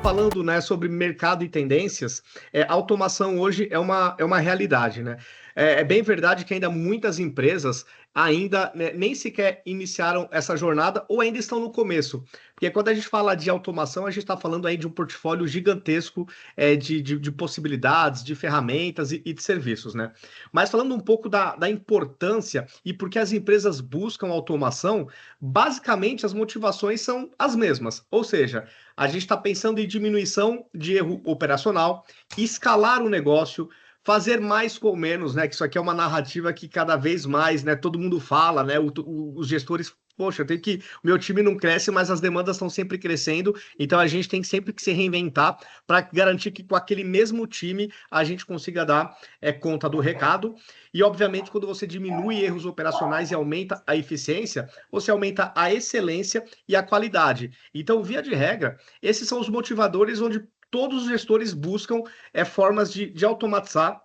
falando, né, sobre mercado e tendências, a automação hoje é uma realidade, né? É bem verdade que ainda muitas empresas ainda, né, nem sequer iniciaram essa jornada ou ainda estão no começo. Porque quando a gente fala de automação, a gente está falando aí de um portfólio gigantesco de possibilidades, de ferramentas e de serviços, né? Mas falando um pouco da importância e por que as empresas buscam automação, basicamente as motivações são as mesmas. Ou seja, a gente está pensando em diminuição de erro operacional, escalar o negócio, fazer mais com menos, né? Que isso aqui é uma narrativa que cada vez mais, né? Todo mundo fala, né? Os gestores, poxa, eu tenho que, o meu time não cresce, mas as demandas estão sempre crescendo, então a gente tem sempre que se reinventar para garantir que com aquele mesmo time a gente consiga dar conta do recado. E obviamente, quando você diminui erros operacionais e aumenta a eficiência, você aumenta a excelência e a qualidade. Então, via de regra, esses são os motivadores onde todos os gestores buscam formas de automatizar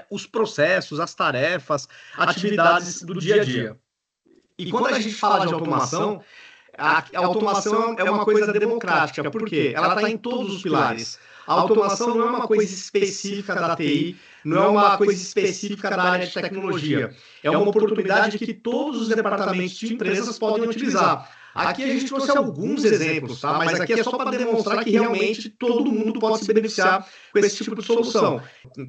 os processos, as tarefas, atividades do dia a dia. E quando a gente fala de automação, a automação é uma coisa democrática, porque ela está em todos os pilares. A automação não é uma coisa específica da TI, não é uma coisa específica da área de tecnologia. É uma oportunidade que todos os departamentos de empresas podem utilizar. Aqui a gente trouxe alguns exemplos, tá? Mas aqui é só para demonstrar que realmente todo mundo pode se beneficiar com esse tipo de solução.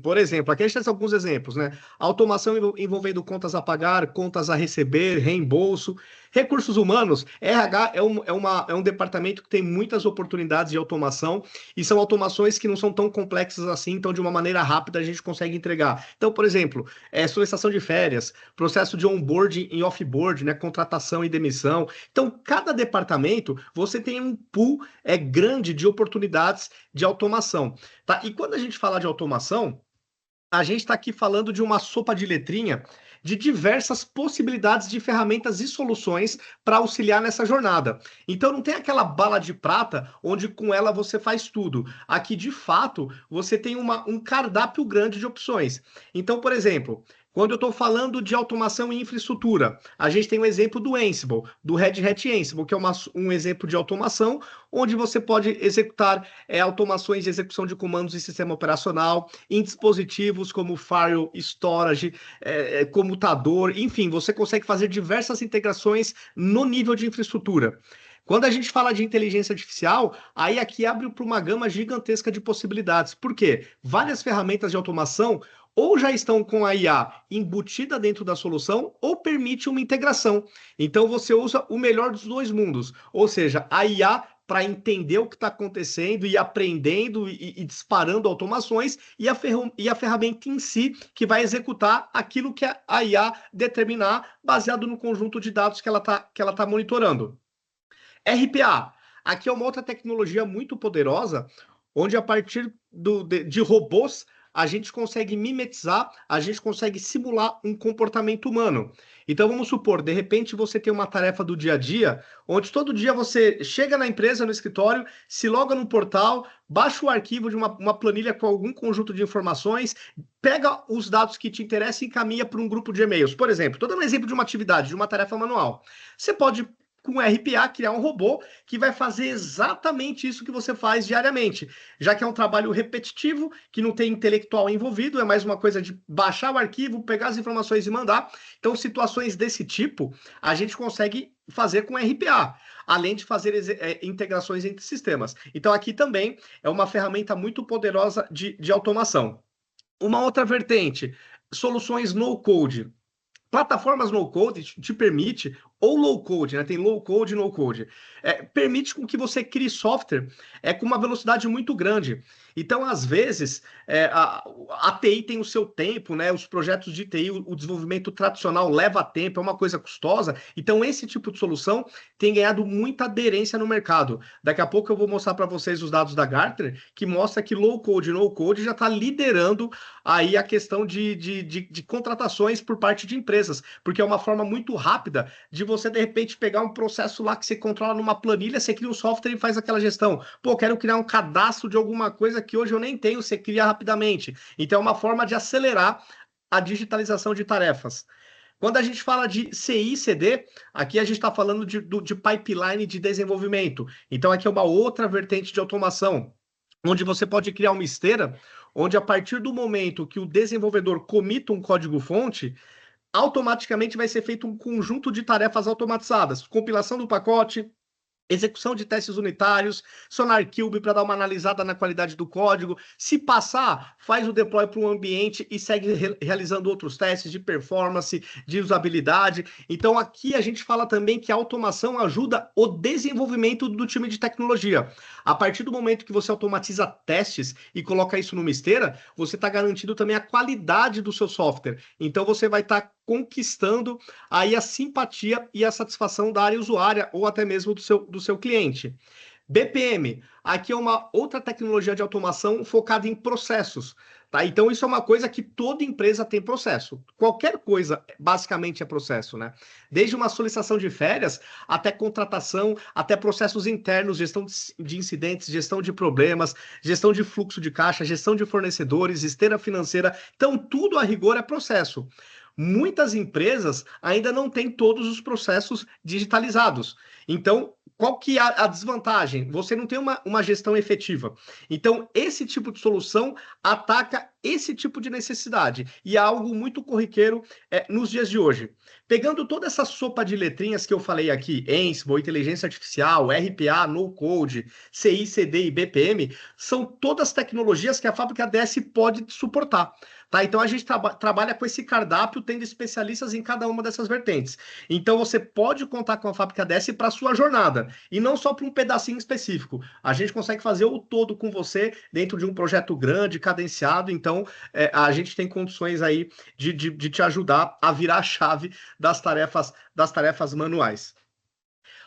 Por exemplo, aqui a gente traz alguns exemplos, né? Automação envolvendo contas a pagar, contas a receber, reembolso. Recursos humanos, RH é um departamento que tem muitas oportunidades de automação e são automações que não são tão complexas assim, então de uma maneira rápida a gente consegue entregar. Então, por exemplo, solicitação de férias, processo de onboarding e offboard, né, contratação e demissão. Então, cada departamento, você tem um pool grande de oportunidades de automação. Tá? E quando a gente fala de automação, a gente está aqui falando de uma sopa de letrinha de diversas possibilidades de ferramentas e soluções para auxiliar nessa jornada. Então não tem aquela bala de prata onde com ela você faz tudo. Aqui, de fato, você tem um cardápio grande de opções. Então, por exemplo, quando eu estou falando de automação e infraestrutura, a gente tem o exemplo do Ansible, do Red Hat Ansible, que é um exemplo de automação, onde você pode executar automações de execução de comandos em sistema operacional, em dispositivos como Firewall, Storage, comutador, enfim, você consegue fazer diversas integrações no nível de infraestrutura. Quando a gente fala de inteligência artificial, aí aqui abre para uma gama gigantesca de possibilidades. Por quê? Várias ferramentas de automação ou já estão com a IA embutida dentro da solução, ou permite uma integração. Então você usa o melhor dos dois mundos, ou seja, a IA para entender o que está acontecendo e aprendendo e disparando automações, e a ferramenta em si que vai executar aquilo que a IA determinar, baseado no conjunto de dados que ela tá monitorando. RPA. Aqui é uma outra tecnologia muito poderosa, onde a partir de robôs a gente consegue mimetizar, a gente consegue simular um comportamento humano. Então vamos supor, de repente você tem uma tarefa do dia a dia, onde todo dia você chega na empresa, no escritório, se loga no portal, baixa o arquivo de uma planilha com algum conjunto de informações, pega os dados que te interessam e encaminha para um grupo de e-mails. Por exemplo, estou dando um exemplo de uma atividade, de uma tarefa manual. Você pode, com RPA, criar um robô que vai fazer exatamente isso que você faz diariamente, já que é um trabalho repetitivo, que não tem intelectual envolvido, é mais uma coisa de baixar o arquivo, pegar as informações e mandar. Então, situações desse tipo, a gente consegue fazer com RPA, além de fazer integrações entre sistemas. Então, aqui também é uma ferramenta muito poderosa de automação. Uma outra vertente, soluções no-code. Plataformas no-code te permite, ou low-code, né? Tem low-code e no-code. Permite com que você crie software com uma velocidade muito grande. Então, às vezes, a TI tem o seu tempo, né? Os projetos de TI, o desenvolvimento tradicional leva tempo, é uma coisa custosa. Então, esse tipo de solução tem ganhado muita aderência no mercado. Daqui a pouco eu vou mostrar para vocês os dados da Gartner, que mostra que low-code e no-code já está liderando aí a questão de contratações por parte de empresas, porque é uma forma muito rápida de você, de repente, pegar um processo lá que você controla numa planilha, você cria um software e faz aquela gestão. Pô, quero criar um cadastro de alguma coisa que hoje eu nem tenho, você cria rapidamente. Então, é uma forma de acelerar a digitalização de tarefas. Quando a gente fala de CI e CD, aqui a gente está falando de pipeline de desenvolvimento. Então, aqui é uma outra vertente de automação. onde você pode criar uma esteira, onde a partir do momento que o desenvolvedor comita um código-fonte, automaticamente vai ser feito um conjunto de tarefas automatizadas, compilação do pacote, execução de testes unitários, SonarQube para dar uma analisada na qualidade do código. Se passar, faz o deploy para um ambiente e segue realizando outros testes de performance, de usabilidade. Então, aqui a gente fala também que a automação ajuda o desenvolvimento do time de tecnologia. A partir do momento que você automatiza testes e coloca isso numa esteira, você está garantindo também a qualidade do seu software. Então, você vai estar conquistando aí a simpatia e a satisfação da área usuária ou até mesmo do seu cliente. BPM, aqui é uma outra tecnologia de automação focada em processos, tá? Então isso é uma coisa que toda empresa tem processo. Qualquer coisa basicamente é processo, né? Desde uma solicitação de férias até contratação, até processos internos, gestão de incidentes, gestão de problemas, gestão de fluxo de caixa, gestão de fornecedores, esteira financeira. Então tudo a rigor é processo. Muitas empresas ainda não têm todos os processos digitalizados. Então, qual que é a desvantagem? Você não tem uma gestão efetiva. Então, esse tipo de solução ataca esse tipo de necessidade. E é algo muito corriqueiro nos dias de hoje. Pegando toda essa sopa de letrinhas que eu falei aqui, Ansible, inteligência artificial, RPA, no-code, CI, CD e BPM, são todas tecnologias que a fábrica DS pode suportar. Tá? Então a gente trabalha com esse cardápio, tendo especialistas em cada uma dessas vertentes. Então você pode contar com a Fábrica DS para a sua jornada, e não só para um pedacinho específico. A gente consegue fazer o todo com você dentro de um projeto grande, cadenciado, então a gente tem condições aí de te ajudar a virar a chave das tarefas manuais.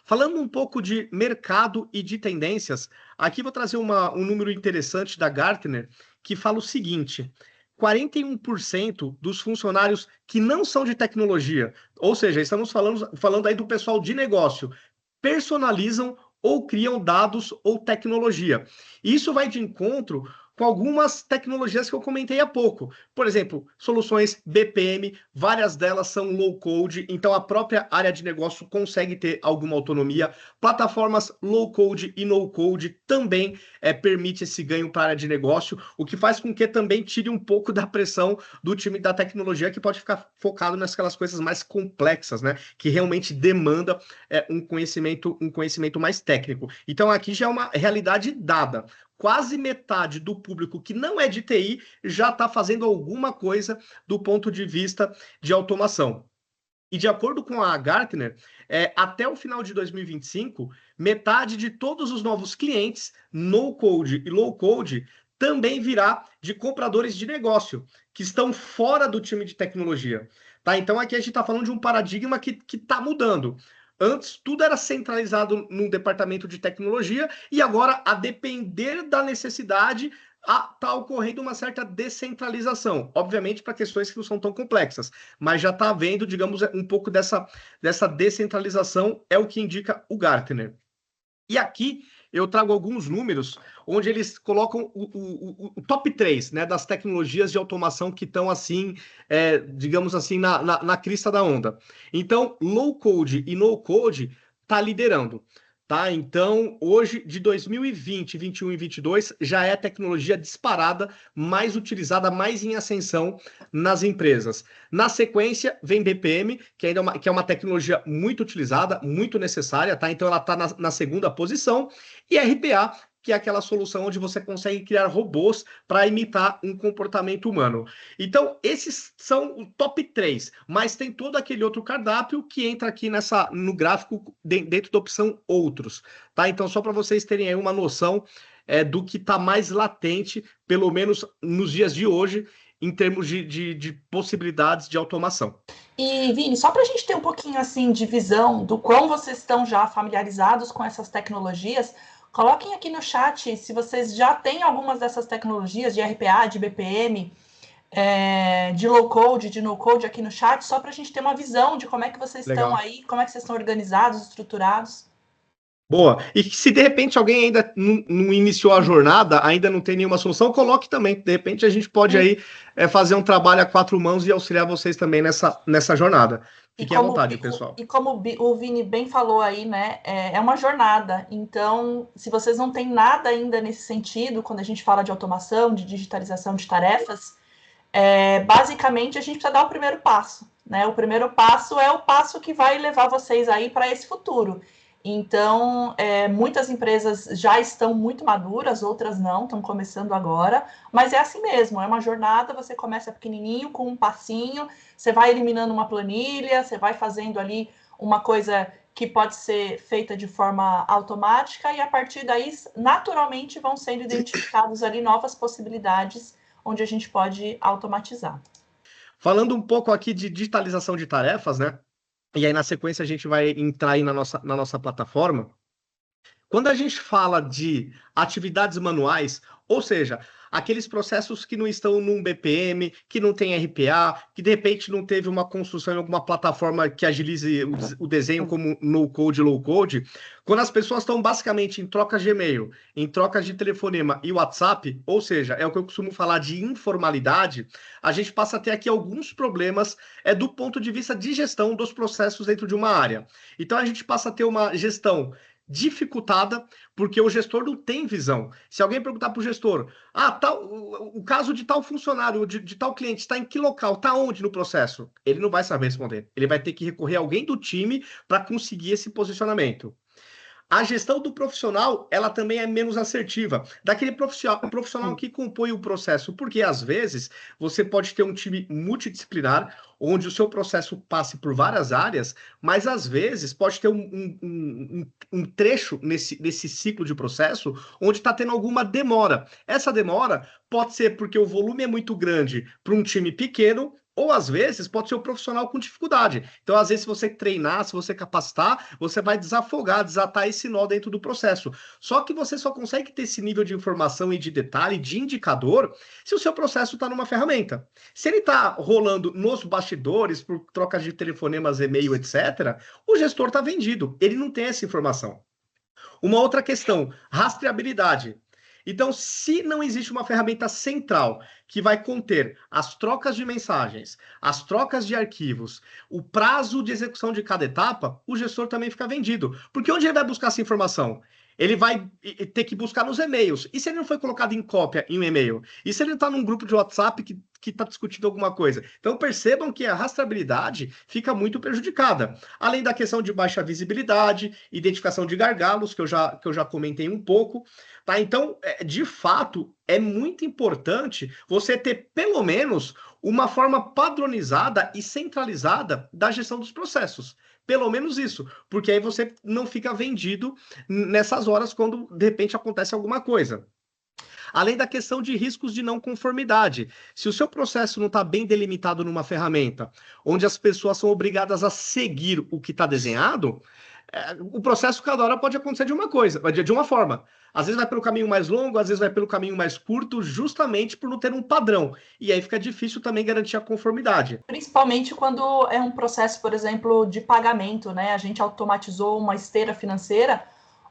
Falando um pouco de mercado e de tendências, aqui vou trazer um número interessante da Gartner, que fala o seguinte: 41% dos funcionários que não são de tecnologia, ou seja, estamos falando aí do pessoal de negócio, personalizam ou criam dados ou tecnologia. Isso vai de encontro com algumas tecnologias que eu comentei há pouco. Por exemplo, soluções BPM, várias delas são low code, então a própria área de negócio consegue ter alguma autonomia. Plataformas low code e no code também permite esse ganho para a área de negócio, o que faz com que também tire um pouco da pressão do time da tecnologia, que pode ficar focado naquelas coisas mais complexas, né? Que realmente demanda um conhecimento mais técnico. Então aqui já é uma realidade dada. Quase metade do público que não é de TI já está fazendo alguma coisa do ponto de vista de automação. E de acordo com a Gartner, até o final de 2025, metade de todos os novos clientes, no-code e low-code, também virá de compradores de negócio, que estão fora do time de tecnologia. Tá? Então aqui a gente está falando de um paradigma que está mudando. Antes, tudo era centralizado num departamento de tecnologia e agora, a depender da necessidade, está ocorrendo uma certa descentralização. Obviamente, para questões que não são tão complexas, mas já está havendo, digamos, um pouco dessa descentralização, é o que indica o Gartner. E aqui eu trago alguns números onde eles colocam o top 3, né, das tecnologias de automação que estão assim, digamos assim, na crista da onda. Então, low code e no code está liderando. Tá? Então, hoje, de 2020, 21 e 22, já é a tecnologia disparada, mais utilizada, mais em ascensão nas empresas. Na sequência, vem BPM, que ainda que é uma tecnologia muito utilizada, muito necessária, tá? Então ela está na segunda posição, e RPA, que é aquela solução onde você consegue criar robôs para imitar um comportamento humano. Então, esses são o top 3, mas tem todo aquele outro cardápio que entra aqui no gráfico dentro da opção outros, tá? Então, só para vocês terem aí uma noção do que está mais latente, pelo menos nos dias de hoje, em termos de possibilidades de automação. E, Vini, só para a gente ter um pouquinho assim de visão do quão vocês estão já familiarizados com essas tecnologias, coloquem aqui no chat se vocês já têm algumas dessas tecnologias de RPA, de BPM, de low code, de no code aqui no chat, só para a gente ter uma visão de como é que vocês estão aí, como é que vocês estão organizados, estruturados. Boa. E se de repente alguém ainda não iniciou a jornada, ainda não tem nenhuma solução, coloque também. De repente a gente pode aí fazer um trabalho a quatro mãos e auxiliar vocês também nessa jornada. Fiquem à vontade, pessoal. E como o Vini bem falou aí, né, é uma jornada. Então, se vocês não têm nada ainda nesse sentido, quando a gente fala de automação, de digitalização de tarefas, basicamente a gente precisa dar o primeiro passo, né? O primeiro passo é o passo que vai levar vocês aí para esse futuro. Então, muitas empresas já estão muito maduras, outras não, estão começando agora, mas é assim mesmo, é uma jornada, você começa pequenininho, com um passinho, você vai eliminando uma planilha, você vai fazendo ali uma coisa que pode ser feita de forma automática, e a partir daí, naturalmente, vão sendo identificados ali novas possibilidades onde a gente pode automatizar. Falando um pouco aqui de digitalização de tarefas, né? E aí, na sequência, a gente vai entrar aí na nossa plataforma. Quando a gente fala de atividades manuais, ou seja, aqueles processos que não estão num BPM, que não tem RPA, que de repente não teve uma construção em alguma plataforma que agilize o desenho como no code, low code, quando as pessoas estão basicamente em trocas de e-mail, em trocas de telefonema e WhatsApp, ou seja, é o que eu costumo falar de informalidade, a gente passa a ter aqui alguns problemas do ponto de vista de gestão dos processos dentro de uma área. Então a gente passa a ter uma gestão dificultada, porque o gestor não tem visão. Se alguém perguntar para o gestor, o caso de tal funcionário, de tal cliente, está em que local, está onde no processo? Ele não vai saber responder. Ele vai ter que recorrer a alguém do time para conseguir esse posicionamento. A gestão do profissional, ela também é menos assertiva, daquele profissional que compõe o processo, porque às vezes você pode ter um time multidisciplinar, onde o seu processo passe por várias áreas, mas às vezes pode ter um trecho nesse ciclo de processo onde está tendo alguma demora. Essa demora pode ser porque o volume é muito grande para um time pequeno, ou às vezes pode ser um profissional com dificuldade. Então, às vezes, se você treinar, se você capacitar, você vai desafogar, desatar esse nó dentro do processo. Só que você só consegue ter esse nível de informação e de detalhe, de indicador, se o seu processo está numa ferramenta. Se ele está rolando nos bastidores, por trocas de telefonemas, e-mail, etc., o gestor está vendido. Ele não tem essa informação. Uma outra questão, rastreabilidade. Então, se não existe uma ferramenta central que vai conter as trocas de mensagens, as trocas de arquivos, o prazo de execução de cada etapa, o gestor também fica vendido. Porque onde ele vai buscar essa informação? Ele vai ter que buscar nos e-mails. E se ele não foi colocado em cópia em um e-mail? E se ele está num grupo de WhatsApp que está discutindo alguma coisa? Então percebam que a rastreabilidade fica muito prejudicada. Além da questão de baixa visibilidade, identificação de gargalos, que eu já comentei um pouco. Tá? Então, de fato, é muito importante você ter pelo menos uma forma padronizada e centralizada da gestão dos processos. Pelo menos isso, porque aí você não fica vendido nessas horas quando de repente acontece alguma coisa. Além da questão de riscos de não conformidade. Se o seu processo não está bem delimitado numa ferramenta, onde as pessoas são obrigadas a seguir o que está desenhado, o processo cada hora pode acontecer de uma forma. Às vezes vai pelo caminho mais longo, às vezes vai pelo caminho mais curto, justamente por não ter um padrão. E aí fica difícil também garantir a conformidade. Principalmente quando é um processo, por exemplo, de pagamento, né? A gente automatizou uma esteira financeira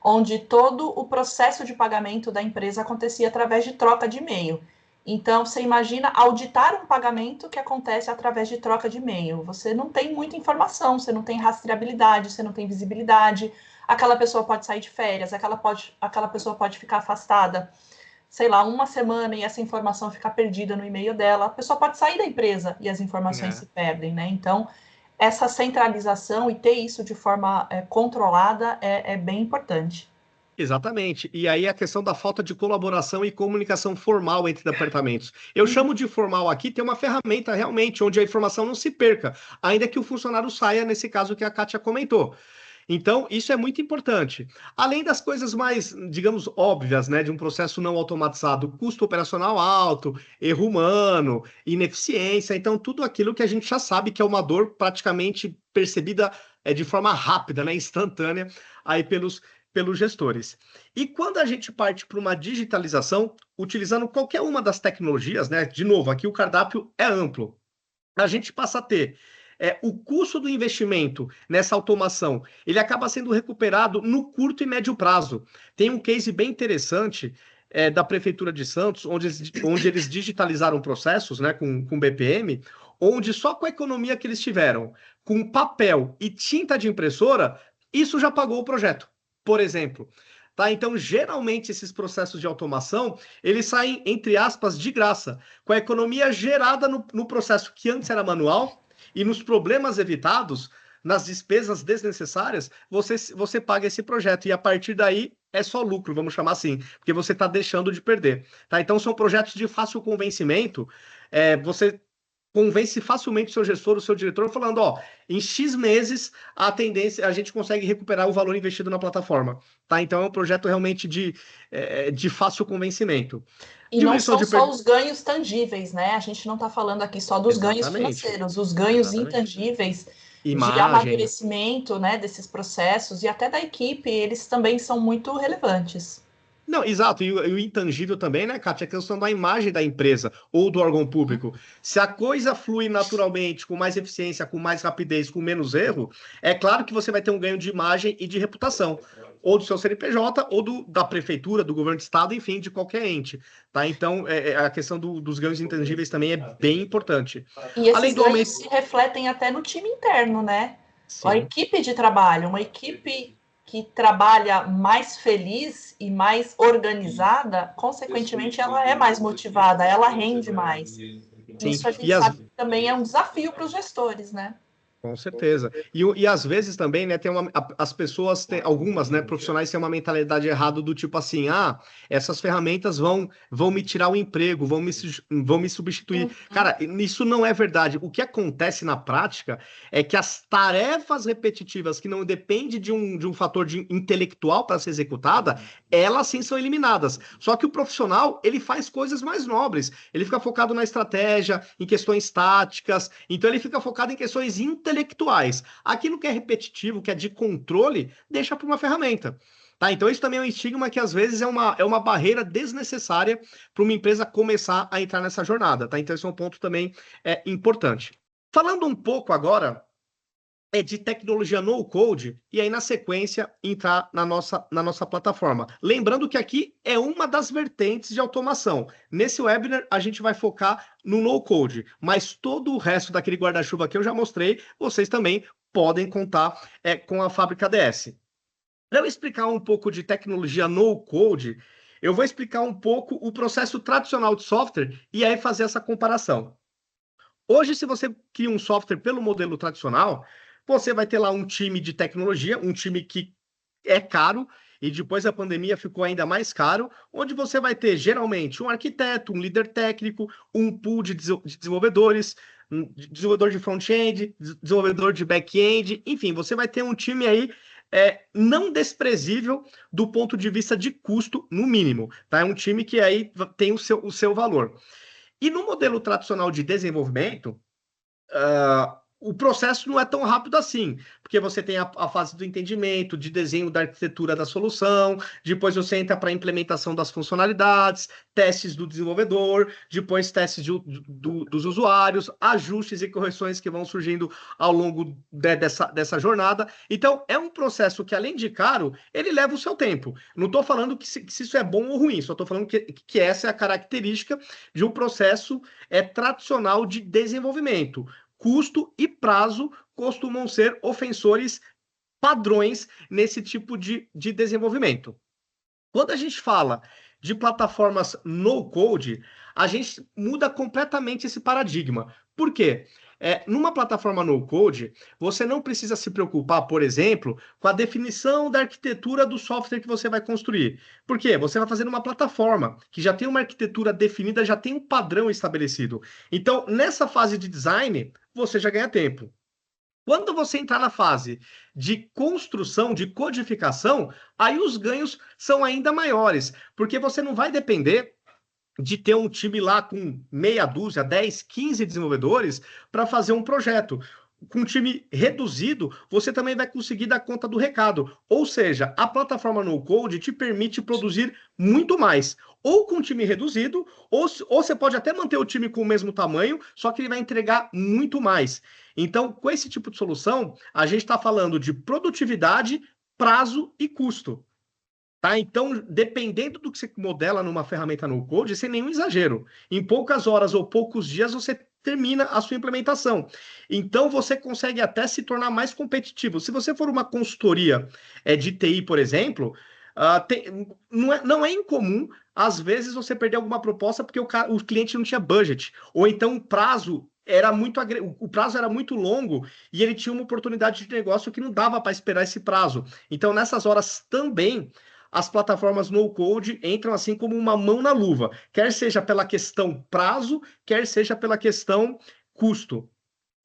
onde todo o processo de pagamento da empresa acontecia através de troca de e-mail. Então, você imagina auditar um pagamento que acontece através de troca de e-mail. Você não tem muita informação, você não tem rastreabilidade, você não tem visibilidade. Aquela pessoa pode sair de férias, aquela pessoa pode ficar afastada, sei lá, uma semana e essa informação ficar perdida no e-mail dela. A pessoa pode sair da empresa e as informações se perdem, né? Então, essa centralização e ter isso de forma controlada é bem importante. Exatamente. E aí a questão da falta de colaboração e comunicação formal entre departamentos. Eu chamo de formal aqui, tem uma ferramenta realmente onde a informação não se perca, ainda que o funcionário saia, nesse caso que a Kátia comentou. Então, isso é muito importante. Além das coisas mais, digamos, óbvias, né, de um processo não automatizado, custo operacional alto, erro humano, ineficiência, então tudo aquilo que a gente já sabe que é uma dor praticamente percebida de forma rápida, né, instantânea, aí pelos gestores. E quando a gente parte para uma digitalização, utilizando qualquer uma das tecnologias, né, de novo, aqui o cardápio é amplo, a gente passa a ter o custo do investimento nessa automação, ele acaba sendo recuperado no curto e médio prazo. Tem um case bem interessante da Prefeitura de Santos, onde eles digitalizaram processos, né, com BPM, onde só com a economia que eles tiveram, com papel e tinta de impressora, isso já pagou o projeto, por exemplo. Tá? Então, geralmente, esses processos de automação, eles saem, entre aspas, de graça, com a economia gerada no processo que antes era manual e nos problemas evitados, nas despesas desnecessárias, você paga esse projeto. E a partir daí é só lucro, vamos chamar assim, porque você está deixando de perder. Tá? Então, são projetos de fácil convencimento. Você convence facilmente o seu gestor, o seu diretor, falando, ó, em X meses a tendência, a gente consegue recuperar o valor investido na plataforma, tá? Então é um projeto realmente de fácil convencimento. E não são só os ganhos tangíveis, né? A gente não está falando aqui só dos ganhos financeiros, os ganhos intangíveis de amadurecimento, né, desses processos e até da equipe, eles também são muito relevantes. Não, exato, e o intangível também, né, Kátia, a questão da imagem da empresa ou do órgão público. Se a coisa flui naturalmente, com mais eficiência, com mais rapidez, com menos erro, é claro que você vai ter um ganho de imagem e de reputação, ou do seu CNPJ, ou da prefeitura, do governo do estado, enfim, de qualquer ente, tá? Então, a questão dos ganhos intangíveis também é bem importante. E esses ganhos se refletem até no time interno, né? Sim. A equipe de trabalho, uma equipe que trabalha mais feliz e mais organizada, consequentemente, ela é mais motivada, ela rende mais. Sim. Isso a gente sabe que também é um desafio para os gestores, né? Com certeza. E às vezes também, né, as pessoas, algumas, né, profissionais têm uma mentalidade errada do tipo assim, essas ferramentas vão me tirar o emprego, vão me substituir. Cara, isso não é verdade. O que acontece na prática é que as tarefas repetitivas que não dependem de um fator intelectual para ser executada, elas sim são eliminadas. Só que o profissional, ele faz coisas mais nobres. Ele fica focado na estratégia, em questões táticas, então ele fica focado em questões intelectuais. Aquilo que é repetitivo, que é de controle, deixa para uma ferramenta. Tá? Então, isso também é um estigma que, às vezes, é uma barreira desnecessária para uma empresa começar a entrar nessa jornada. Tá? Então, esse é um ponto também importante. Falando um pouco agora de tecnologia no-code, e aí, na sequência, entrar na nossa plataforma. Lembrando que aqui é uma das vertentes de automação. Nesse webinar, a gente vai focar no no-code, mas todo o resto daquele guarda-chuva que eu já mostrei, vocês também podem contar com a Fábrica DS. Para eu explicar um pouco de tecnologia no-code, eu vou explicar um pouco o processo tradicional de software e aí fazer essa comparação. Hoje, se você cria um software pelo modelo tradicional, você vai ter lá um time de tecnologia, um time que é caro, e depois da pandemia ficou ainda mais caro, onde você vai ter, geralmente, um arquiteto, um líder técnico, um pool de desenvolvedores, um desenvolvedor de front-end, desenvolvedor de back-end, enfim, você vai ter um time aí não desprezível do ponto de vista de custo, no mínimo. Tá? É um time que aí tem o seu valor. E no modelo tradicional de desenvolvimento, o processo não é tão rápido assim, porque você tem a fase do entendimento, de desenho da arquitetura da solução, depois você entra para a implementação das funcionalidades, testes do desenvolvedor, depois testes dos usuários, ajustes e correções que vão surgindo ao longo dessa jornada. Então, é um processo que, além de caro, ele leva o seu tempo. Não estou falando que se isso é bom ou ruim, só estou falando que essa é a característica de um processo tradicional de desenvolvimento. Custo e prazo costumam ser ofensores padrões nesse tipo de desenvolvimento. Quando a gente fala de plataformas no-code, a gente muda completamente esse paradigma. Por quê? Numa plataforma no-code, você não precisa se preocupar, por exemplo, com a definição da arquitetura do software que você vai construir. Por quê? Você vai fazer uma plataforma que já tem uma arquitetura definida, já tem um padrão estabelecido. Então, nessa fase de design, você já ganha tempo. Quando você entrar na fase de construção, de codificação, aí os ganhos são ainda maiores, porque você não vai depender de ter um time lá com meia dúzia, 10, 15 desenvolvedores para fazer um projeto. Com um time reduzido, você também vai conseguir dar conta do recado. Ou seja, a plataforma no-code te permite produzir muito mais. Ou com um time reduzido, ou você pode até manter o time com o mesmo tamanho, só que ele vai entregar muito mais. Então, com esse tipo de solução, a gente está falando de produtividade, prazo e custo. Tá? Então, dependendo do que você modela numa ferramenta no-code, sem nenhum exagero, em poucas horas ou poucos dias você termina a sua implementação. Então, você consegue até se tornar mais competitivo. Se você for uma consultoria de TI, por exemplo, não é incomum, às vezes, você perder alguma proposta porque o cliente não tinha budget, ou então o prazo era muito longo e ele tinha uma oportunidade de negócio que não dava para esperar esse prazo. Então, nessas horas também, as plataformas no-code entram assim como uma mão na luva, quer seja pela questão prazo, quer seja pela questão custo.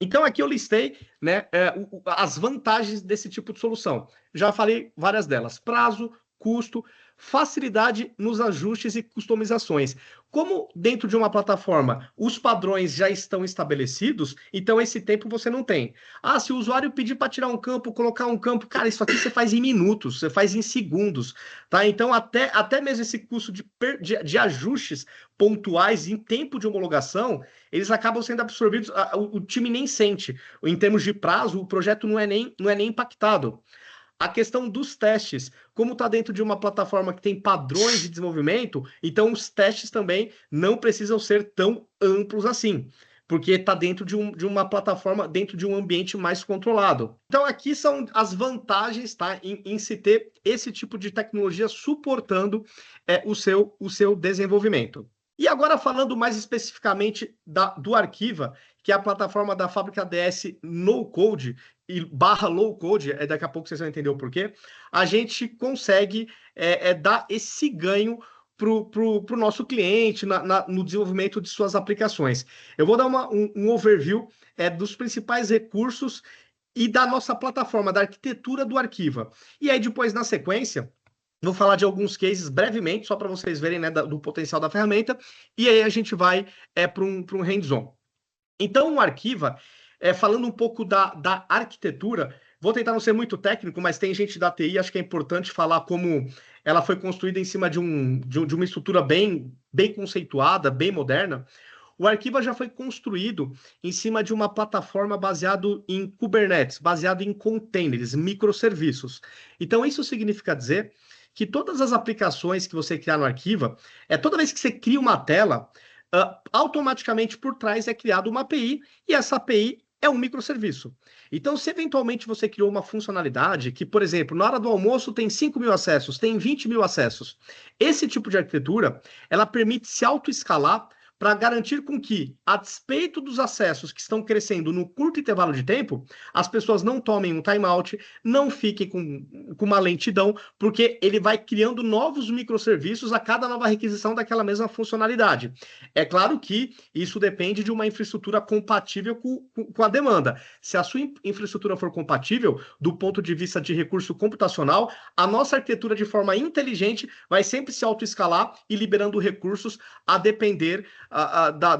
Então, aqui eu listei, né, as vantagens desse tipo de solução. Já falei várias delas: prazo, custo, facilidade nos ajustes e customizações. Como dentro de uma plataforma os padrões já estão estabelecidos, então esse tempo você não tem. Ah, se o usuário pedir para tirar um campo, colocar um campo, cara, isso aqui você faz em minutos, você faz em segundos, tá? Então, até mesmo esse custo de ajustes pontuais em tempo de homologação, eles acabam sendo absorvidos, o time nem sente. Em termos de prazo, o projeto não é nem impactado. A questão dos testes, como está dentro de uma plataforma que tem padrões de desenvolvimento, então os testes também não precisam ser tão amplos assim, porque está dentro de uma plataforma, dentro de um ambiente mais controlado. Então, aqui são as vantagens, tá, em se ter esse tipo de tecnologia suportando o seu desenvolvimento. E agora, falando mais especificamente do Arquiva, que é a plataforma da Fábrica DS no Code e barra low code, daqui a pouco vocês vão entender o porquê, a gente consegue dar esse ganho para o nosso cliente no desenvolvimento de suas aplicações. Eu vou dar um overview dos principais recursos e da nossa plataforma, da arquitetura do Arquiva. E aí, depois, na sequência, vou falar de alguns cases brevemente, só para vocês verem, né, do potencial da ferramenta, e aí a gente vai para um hands-on. Então, o Arquiva, falando um pouco da arquitetura, vou tentar não ser muito técnico, mas tem gente da TI, acho que é importante falar como ela foi construída em cima de uma estrutura bem conceituada, bem moderna. O Arquiva já foi construído em cima de uma plataforma baseado em Kubernetes, baseado em containers, microserviços. Então, isso significa dizer que todas as aplicações que você criar no Arquiva, toda vez que você cria uma tela, automaticamente por trás é criada uma API, e essa API é um microserviço. Então, se eventualmente você criou uma funcionalidade que, por exemplo, na hora do almoço tem 5.000 acessos, tem 20.000 acessos, esse tipo de arquitetura, ela permite se auto-escalar para garantir com que, a despeito dos acessos que estão crescendo no curto intervalo de tempo, as pessoas não tomem um timeout, não fiquem com uma lentidão, porque ele vai criando novos microserviços a cada nova requisição daquela mesma funcionalidade. É claro que isso depende de uma infraestrutura compatível com a demanda. Se a sua infraestrutura for compatível, do ponto de vista de recurso computacional, a nossa arquitetura, de forma inteligente, vai sempre se autoescalar e liberando recursos a depender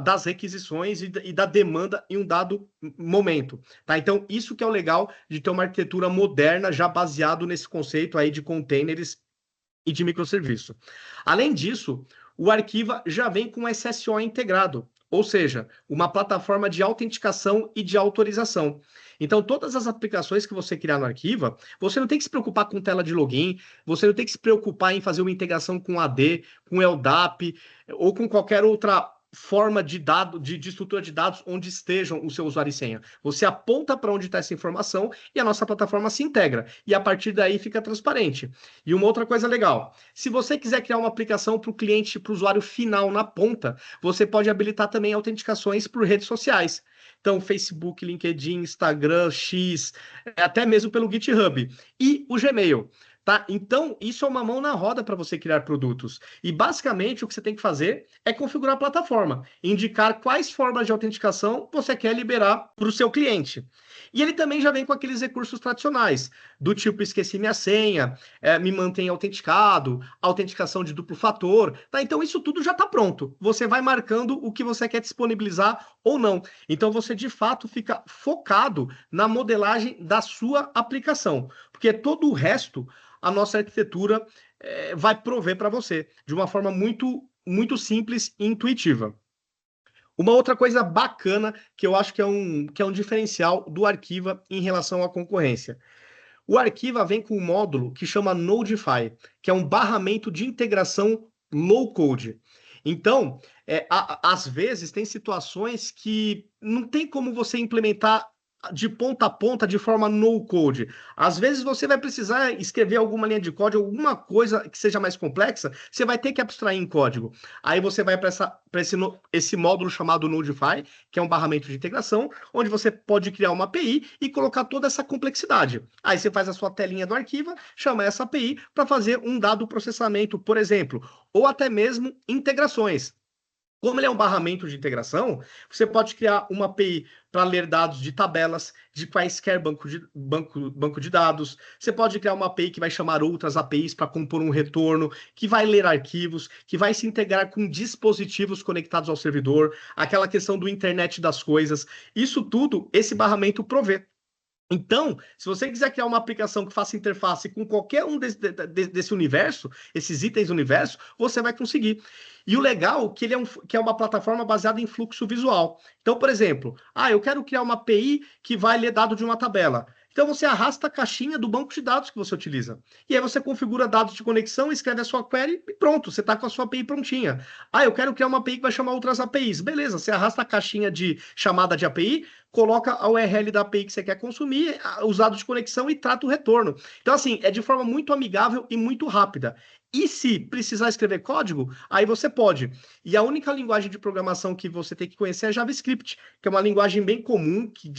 das requisições e da demanda em um dado momento. Tá? Então, isso que é o legal de ter uma arquitetura moderna, já baseado nesse conceito aí de containers e de microserviço. Além disso, o Arquiva já vem com SSO integrado, ou seja, uma plataforma de autenticação e de autorização. Então, todas as aplicações que você criar no Arquiva, você não tem que se preocupar com tela de login, você não tem que se preocupar em fazer uma integração com AD, com LDAP ou com qualquer outra forma de estrutura de dados onde estejam o seu usuário e senha. Você aponta para onde está essa informação e a nossa plataforma se integra. E a partir daí fica transparente. E uma outra coisa legal, se você quiser criar uma aplicação para o cliente, para o usuário final na ponta, você pode habilitar também autenticações por redes sociais. Então, Facebook, LinkedIn, Instagram, X, até mesmo pelo GitHub. E o Gmail. Tá? Então, isso é uma mão na roda para você criar produtos. E, basicamente, o que você tem que fazer é configurar a plataforma, indicar quais formas de autenticação você quer liberar para o seu cliente. E ele também já vem com aqueles recursos tradicionais, do tipo esqueci minha senha, me mantém autenticado, autenticação de duplo fator. Tá? Então, isso tudo já está pronto. Você vai marcando o que você quer disponibilizar ou não. Então, você, de fato, fica focado na modelagem da sua aplicação. Porque todo o resto, a nossa arquitetura vai prover para você, de uma forma muito, muito simples e intuitiva. Uma outra coisa bacana que eu acho que é um diferencial do Arquiva em relação à concorrência. O Arquiva vem com um módulo que chama Nodify, que é um barramento de integração low code. Então, às vezes tem situações que não tem como você implementar de ponta a ponta de forma no code. Às vezes você vai precisar escrever alguma linha de código, alguma coisa que seja mais complexa, você vai ter que abstrair em código. Aí você vai para esse módulo chamado Nodify, que é um barramento de integração, onde você pode criar uma API e colocar toda essa complexidade. Aí você faz a sua telinha do arquivo, chama essa API para fazer um dado processamento, por exemplo, ou até mesmo integrações. Como ele é um barramento de integração, você pode criar uma API para ler dados de tabelas, de quaisquer banco de dados. Você pode criar uma API que vai chamar outras APIs para compor um retorno, que vai ler arquivos, que vai se integrar com dispositivos conectados ao servidor, aquela questão do internet das coisas. Isso tudo, esse barramento provê. Então, se você quiser criar uma aplicação que faça interface com qualquer um desse universo, esses itens do universo, você vai conseguir. E o legal é que ele é uma plataforma baseada em fluxo visual. Então, por exemplo, eu quero criar uma API que vai ler dado de uma tabela. Então, você arrasta a caixinha do banco de dados que você utiliza. E aí você configura dados de conexão, escreve a sua query e pronto, você está com a sua API prontinha. Eu quero criar uma API que vai chamar outras APIs. Beleza, você arrasta a caixinha de chamada de API, coloca a URL da API que você quer consumir, os dados de conexão e trata o retorno. Então, assim, é de forma muito amigável e muito rápida. E se precisar escrever código, aí você pode. E a única linguagem de programação que você tem que conhecer é JavaScript, que é uma linguagem bem comum, que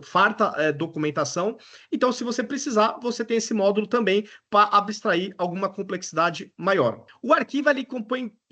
farta documentação. Então, se você precisar, você tem esse módulo também para abstrair alguma complexidade maior. O arquivo ele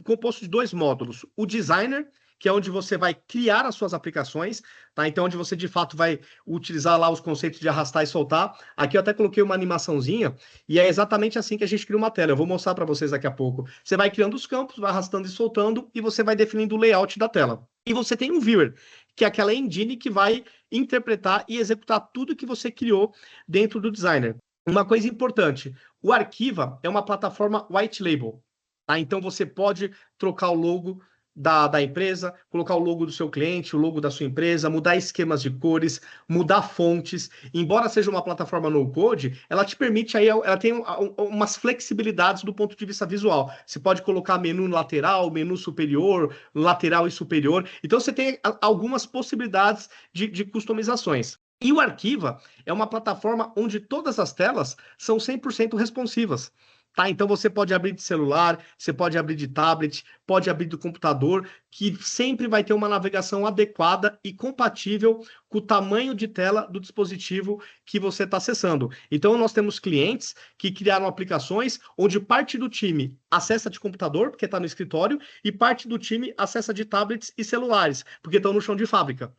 composto de 2 módulos. O Designer, que é onde você vai criar as suas aplicações, tá? Então, onde você, de fato, vai utilizar lá os conceitos de arrastar e soltar. Aqui eu até coloquei uma animaçãozinha, e é exatamente assim que a gente cria uma tela. Eu vou mostrar para vocês daqui a pouco. Você vai criando os campos, vai arrastando e soltando, e você vai definindo o layout da tela. E você tem um viewer, que é aquela engine que vai interpretar e executar tudo que você criou dentro do Designer. Uma coisa importante, o Arquiva é uma plataforma white label, tá? Então, você pode trocar o logo da empresa, colocar o logo do seu cliente, o logo da sua empresa, mudar esquemas de cores, mudar fontes. Embora seja uma plataforma no-code, ela te permite aí, ela tem umas flexibilidades do ponto de vista visual. Você pode colocar menu lateral, menu superior, lateral e superior. Então você tem algumas possibilidades de customizações. E o Arquiva é uma plataforma onde todas as telas são 100% responsivas. Tá? Então você pode abrir de celular, você pode abrir de tablet, pode abrir do computador, que sempre vai ter uma navegação adequada e compatível com o tamanho de tela do dispositivo que você está acessando. Então nós temos clientes que criaram aplicações onde parte do time acessa de computador, porque está no escritório, e parte do time acessa de tablets e celulares, porque estão no chão de fábrica.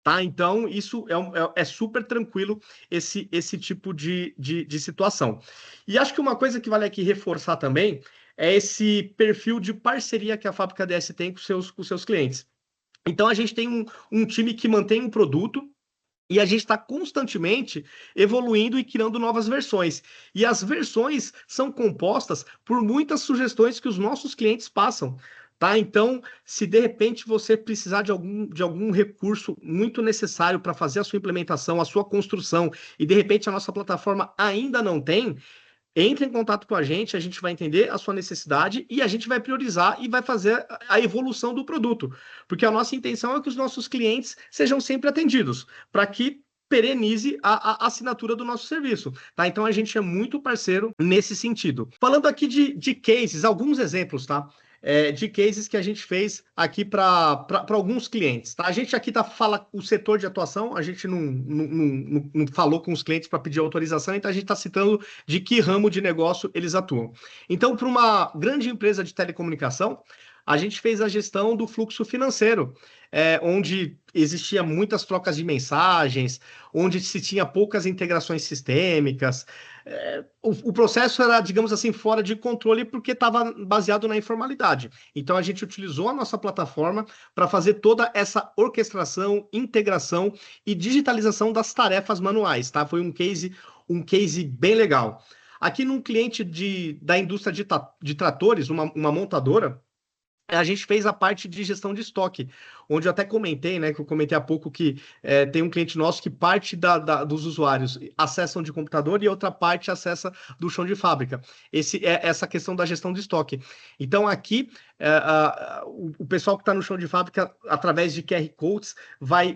Tá? Então, isso é super tranquilo, esse tipo de situação. E acho que uma coisa que vale aqui reforçar também é esse perfil de parceria que a Fábrica DS tem com seus clientes. Então, a gente tem um time que mantém um produto e a gente está constantemente evoluindo e criando novas versões. E as versões são compostas por muitas sugestões que os nossos clientes passam. Tá? Então, se de repente você precisar de algum recurso muito necessário para fazer a sua implementação, a sua construção, e de repente a nossa plataforma ainda não tem, entre em contato com a gente vai entender a sua necessidade e a gente vai priorizar e vai fazer a evolução do produto. Porque a nossa intenção é que os nossos clientes sejam sempre atendidos, para que perenize a assinatura do nosso serviço, tá? Então a gente é muito parceiro nesse sentido. Falando aqui de cases, alguns exemplos, tá? De cases que a gente fez aqui para alguns clientes. Tá? A gente aqui fala o setor de atuação, a gente não falou com os clientes para pedir autorização, então a gente está citando de que ramo de negócio eles atuam. Então, para uma grande empresa de telecomunicação, a gente fez a gestão do fluxo financeiro, onde existia muitas trocas de mensagens, onde se tinha poucas integrações sistêmicas. O processo era, digamos assim, fora de controle porque estava baseado na informalidade. Então, a gente utilizou a nossa plataforma para fazer toda essa orquestração, integração e digitalização das tarefas manuais. Tá? Foi um case bem legal. Aqui num cliente da indústria de tratores, uma montadora, a gente fez a parte de gestão de estoque, onde eu até comentei, né, que eu comentei há pouco que tem um cliente nosso que parte dos usuários acessam de computador e outra parte acessa do chão de fábrica. Essa questão da gestão de estoque. Então, aqui, o pessoal que está no chão de fábrica, através de QR Codes, vai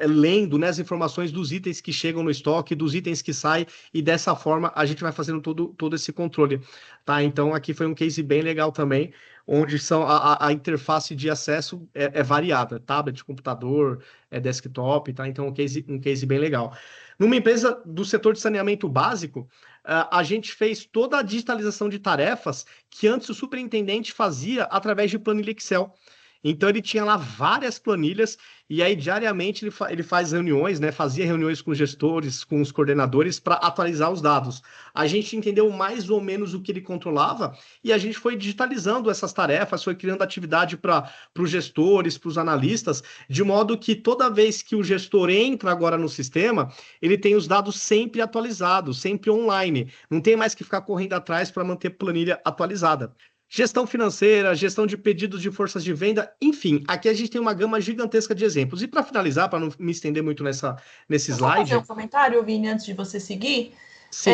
lendo, né, as informações dos itens que chegam no estoque, dos itens que saem, e dessa forma a gente vai fazendo todo esse controle. Tá? Então, aqui foi um case bem legal também, onde a interface de acesso é variada, tablet, computador, desktop, tá? Então, um case bem legal. Numa empresa do setor de saneamento básico, a gente fez toda a digitalização de tarefas que antes o superintendente fazia através de planilha Excel. Então, ele tinha lá várias planilhas, e aí, diariamente, ele faz reuniões, né? Fazia reuniões com os gestores, com os coordenadores, para atualizar os dados. A gente entendeu mais ou menos o que ele controlava, e a gente foi digitalizando essas tarefas, foi criando atividade para os gestores, para os analistas, de modo que toda vez que o gestor entra agora no sistema, ele tem os dados sempre atualizados, sempre online. Não tem mais que ficar correndo atrás para manter planilha atualizada. Gestão financeira, gestão de pedidos de forças de venda, enfim, aqui a gente tem uma gama gigantesca de exemplos. E para finalizar, para não me estender muito nesse Vou só fazer um slide. comentário, Vini, antes de você seguir. Sim.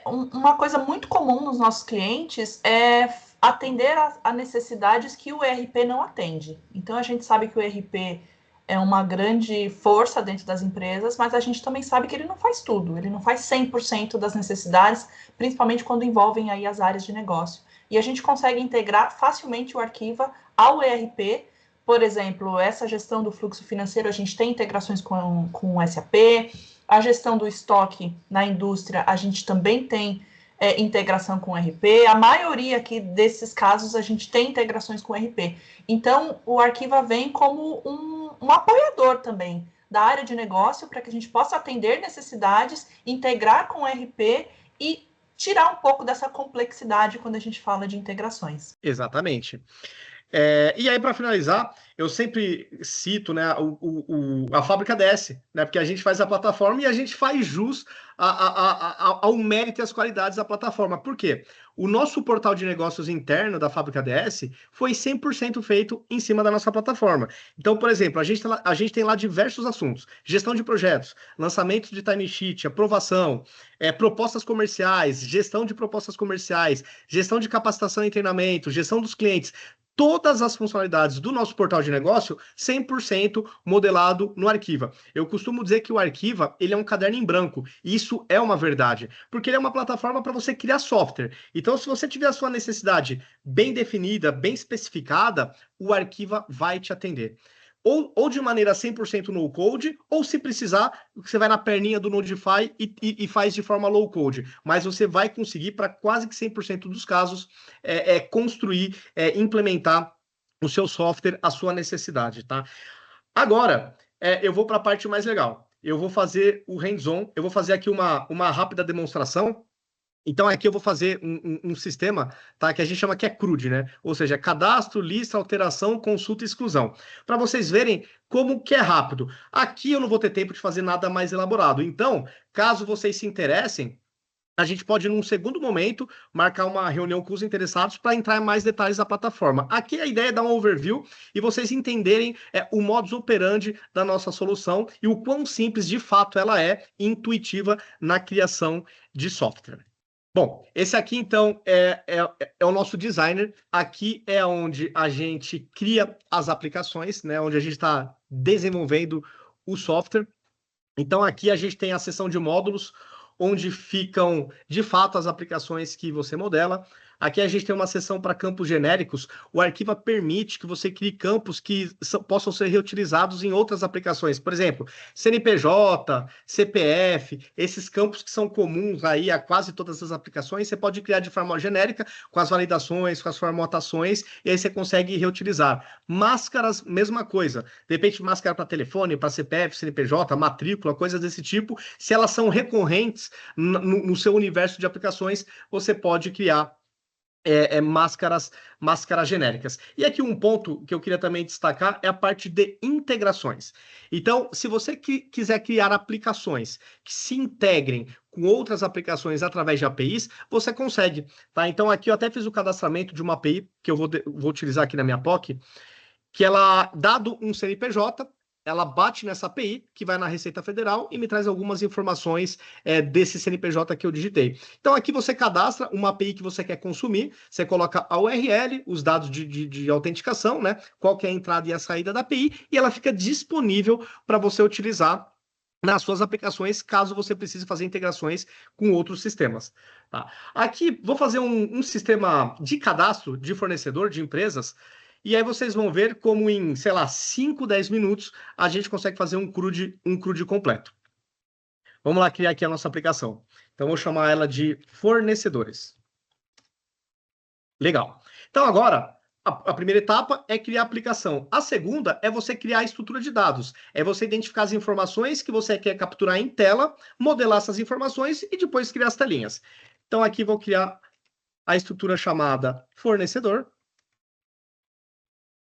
Uma coisa muito comum nos nossos clientes é atender a necessidades que o ERP não atende. Então, a gente sabe que o ERP é uma grande força dentro das empresas, mas a gente também sabe que ele não faz tudo, ele não faz 100% das necessidades, principalmente quando envolvem aí as áreas de negócio. E a gente consegue integrar facilmente o Arquiva ao ERP. Por exemplo, essa gestão do fluxo financeiro, a gente tem integrações com o SAP, a gestão do estoque na indústria, a gente também tem integração com o RP. A maioria aqui desses casos, a gente tem integrações com o RP. Então, o Arquiva vem como um apoiador também da área de negócio para que a gente possa atender necessidades, integrar com o RP e tirar um pouco dessa complexidade quando a gente fala de integrações. Exatamente. E aí, para finalizar, eu sempre cito, né, a Fábrica DS, né, porque a gente faz a plataforma e a gente faz jus ao mérito e às qualidades da plataforma. Por quê? O nosso portal de negócios interno da Fábrica DS foi 100% feito em cima da nossa plataforma. Então, por exemplo, a gente tem lá diversos assuntos: gestão de projetos, lançamento de timesheet, aprovação, propostas comerciais, gestão de propostas comerciais, gestão de capacitação e treinamento, gestão dos clientes. Todas as funcionalidades do nosso portal de negócio 100% modelado no Arquiva. Eu costumo dizer que o Arquiva, ele é um caderno em branco, e isso é uma verdade, porque ele é uma plataforma para você criar software. Então, se você tiver a sua necessidade bem definida, bem especificada, o Arquiva vai te atender. Ou de maneira 100% no code, ou se precisar, você vai na perninha do Nodify e faz de forma low code. Mas você vai conseguir, para quase que 100% dos casos, construir, implementar o seu software à sua necessidade, tá? Agora, eu vou para a parte mais legal. Eu vou fazer o hands-on, eu vou fazer aqui uma rápida demonstração. Então, aqui eu vou fazer um sistema, tá, que a gente chama que é CRUD, né? Ou seja, cadastro, lista, alteração, consulta e exclusão. Para vocês verem como que é rápido. Aqui eu não vou ter tempo de fazer nada mais elaborado. Então, caso vocês se interessem, a gente pode, num segundo momento, marcar uma reunião com os interessados para entrar em mais detalhes da plataforma. Aqui a ideia é dar um overview e vocês entenderem o modus operandi da nossa solução e o quão simples, de fato, ela é intuitiva na criação de software. Bom, esse aqui, então, é o nosso designer. Aqui é onde a gente cria as aplicações, né? Onde a gente está desenvolvendo o software. Então, aqui a gente tem a seção de módulos, onde ficam, de fato, as aplicações que você modela. Aqui a gente tem uma seção para campos genéricos. O Arquiva permite que você crie campos que possam ser reutilizados em outras aplicações. Por exemplo, CNPJ, CPF, esses campos que são comuns aí a quase todas as aplicações, você pode criar de forma genérica, com as validações, com as formatações, e aí você consegue reutilizar. Máscaras, mesma coisa. De repente, máscara para telefone, para CPF, CNPJ, matrícula, coisas desse tipo. Se elas são recorrentes no seu universo de aplicações, você pode criar máscaras genéricas. E aqui um ponto que eu queria também destacar é a parte de integrações. Então, se você quiser criar aplicações que se integrem com outras aplicações através de APIs, você consegue, tá? Então aqui eu até fiz o cadastramento de uma API que eu vou utilizar aqui na minha POC, que ela, dado um CNPJ, ela bate nessa API, que vai na Receita Federal e me traz algumas informações desse CNPJ que eu digitei. Então, aqui você cadastra uma API que você quer consumir, você coloca a URL, os dados de autenticação, né? Qual que é a entrada e a saída da API, e ela fica disponível para você utilizar nas suas aplicações, caso você precise fazer integrações com outros sistemas. Tá? Aqui, vou fazer um sistema de cadastro de fornecedor de empresas, e aí vocês vão ver como em, sei lá, 5, 10 minutos, a gente consegue fazer um CRUD completo. Vamos lá criar aqui a nossa aplicação. Então, vou chamar ela de fornecedores. Legal. Então, agora, a primeira etapa é criar a aplicação. A segunda é você criar a estrutura de dados. É você identificar as informações que você quer capturar em tela, modelar essas informações e depois criar as telinhas. Então, aqui vou criar a estrutura chamada fornecedor.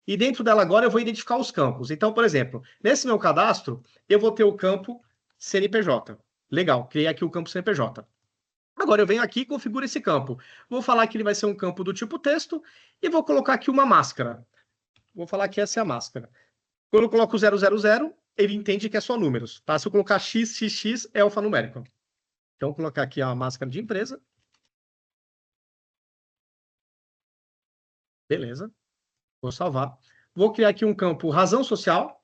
E dentro dela agora eu vou identificar os campos. Então, por exemplo, nesse meu cadastro, eu vou ter o campo CNPJ. Legal, criei aqui o campo CNPJ. Agora eu venho aqui e configuro esse campo. Vou falar que ele vai ser um campo do tipo texto e vou colocar aqui uma máscara. Vou falar que essa é a máscara. Quando eu coloco 000, ele entende que é só números. Tá? Se eu colocar XXX, é alfanumérico. Então, vou colocar aqui a máscara de empresa. Beleza. Vou salvar. Vou criar aqui um campo razão social.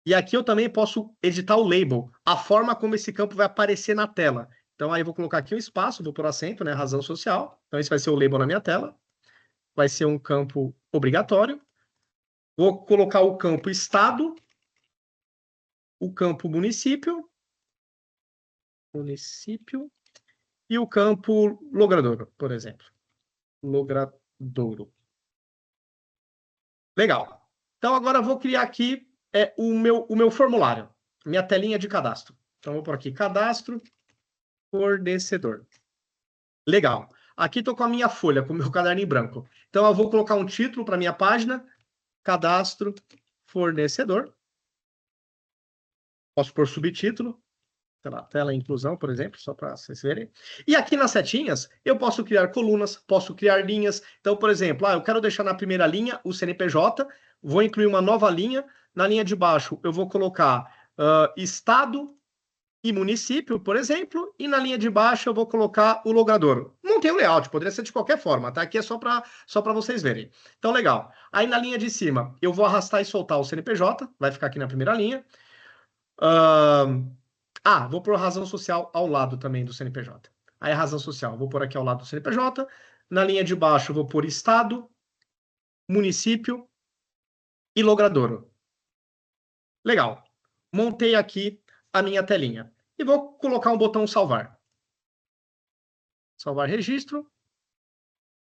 E aqui eu também posso editar o label, a forma como esse campo vai aparecer na tela. Então, aí eu vou colocar aqui um espaço, vou por acento, né? Razão social. Então, esse vai ser o label na minha tela. Vai ser um campo obrigatório. Vou colocar o campo estado, o campo município, e o campo logradouro, por exemplo. Logradouro. Legal. Então, agora eu vou criar aqui o meu formulário, minha telinha de cadastro. Então, vou por aqui, cadastro, fornecedor. Legal. Aqui estou com a minha folha, com o meu caderno em branco. Então, eu vou colocar um título para a minha página, cadastro, fornecedor. Posso pôr subtítulo, sei lá, tela inclusão, por exemplo, só para vocês verem. E aqui nas setinhas, eu posso criar colunas, posso criar linhas. Então, por exemplo, eu quero deixar na primeira linha o CNPJ, vou incluir uma nova linha. Na linha de baixo, eu vou colocar estado e município, por exemplo, e na linha de baixo eu vou colocar o logradouro. Não tem o layout, poderia ser de qualquer forma, tá? Aqui é só para vocês verem. Então, legal. Aí na linha de cima, eu vou arrastar e soltar o CNPJ, vai ficar aqui na primeira linha. Vou pôr a razão social ao lado também do CNPJ. Aí a razão social, vou pôr aqui ao lado do CNPJ. Na linha de baixo, eu vou pôr estado, município e logradouro. Legal. Montei aqui a minha telinha. E vou colocar um botão salvar. Salvar registro.